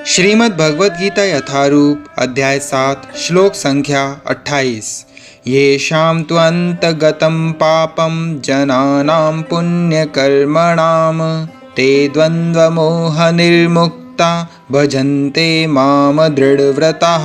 श्रीमद् भगवद गीता यथारूप अध्याय 7 श्लोक संख्या 28। येषां त्वन्तगतं पापं जनानां पुण्यकर्मणां ते द्वन्द्वमोहनिर्मुक्ता भजन्ते माम दृढ़व्रताः।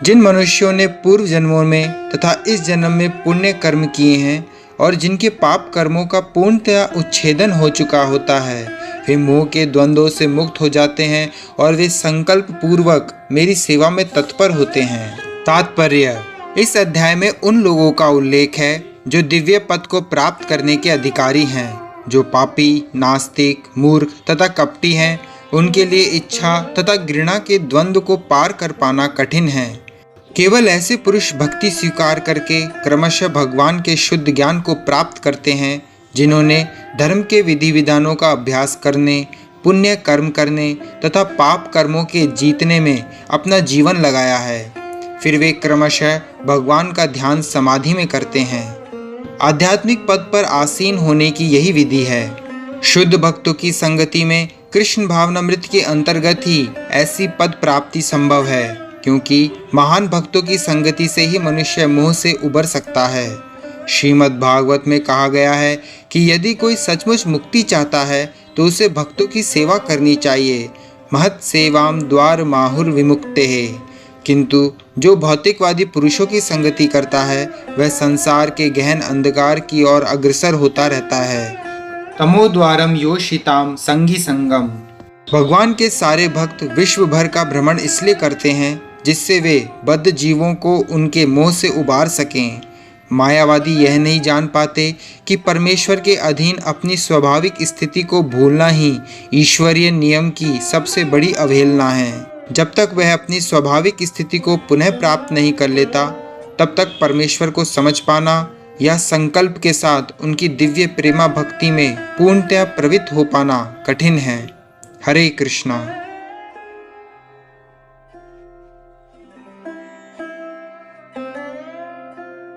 जिन मनुष्यों ने पूर्व जन्मों में तथा इस जन्म में पुण्य कर्म किए हैं और जिनके पाप कर्मों का पूर्णतया उच्छेदन हो चुका होता है, वे मोह के द्वंद्वों से मुक्त हो जाते हैं और वे संकल्प पूर्वक मेरी सेवा में तत्पर होते हैं। तात्पर्य: इस अध्याय में उन लोगों का उल्लेख है जो दिव्य पद को प्राप्त करने के अधिकारी हैं। जो पापी, नास्तिक, मूर्ख तथा कपटी हैं, उनके लिए इच्छा तथा घृणा के द्वंद्व को पार कर पाना कठिन है। केवल ऐसे पुरुष भक्ति स्वीकार करके क्रमशः भगवान के शुद्ध ज्ञान को प्राप्त करते हैं जिन्होंने धर्म के विधि विधानों का अभ्यास करने, पुण्य कर्म करने तथा पाप कर्मों के जीतने में अपना जीवन लगाया है। फिर वे क्रमशः भगवान का ध्यान समाधि में करते हैं। आध्यात्मिक पद पर आसीन होने की यही विधि है। शुद्ध भक्तों की संगति में कृष्ण भावनामृत के अंतर्गत ही ऐसी पद प्राप्ति संभव है, क्योंकि महान भक्तों की संगति से ही मनुष्य मोह से उबर सकता है। श्रीमद् भागवत में कहा गया है कि यदि कोई सचमुच मुक्ति चाहता है तो उसे भक्तों की सेवा करनी चाहिए। महत् सेवाम द्वार माहुर विमुक्ते है। किंतु जो भौतिकवादी पुरुषों की संगति करता है वह संसार के गहन अंधकार की ओर अग्रसर होता रहता है। तमो द्वारम योषिताम संगी संगम। भगवान के सारे भक्त विश्व भर का भ्रमण इसलिए करते हैं जिससे वे बद्ध जीवों को उनके मोह से उबार सकें। मायावादी यह नहीं जान पाते कि परमेश्वर के अधीन अपनी स्वाभाविक स्थिति को भूलना ही ईश्वरीय नियम की सबसे बड़ी अवहेलना है। जब तक वह अपनी स्वाभाविक स्थिति को पुनः प्राप्त नहीं कर लेता, तब तक परमेश्वर को समझ पाना या संकल्प के साथ उनकी दिव्य प्रेमा भक्ति में पूर्णतया प्रवृत्त हो पाना कठिन है। हरे कृष्णा।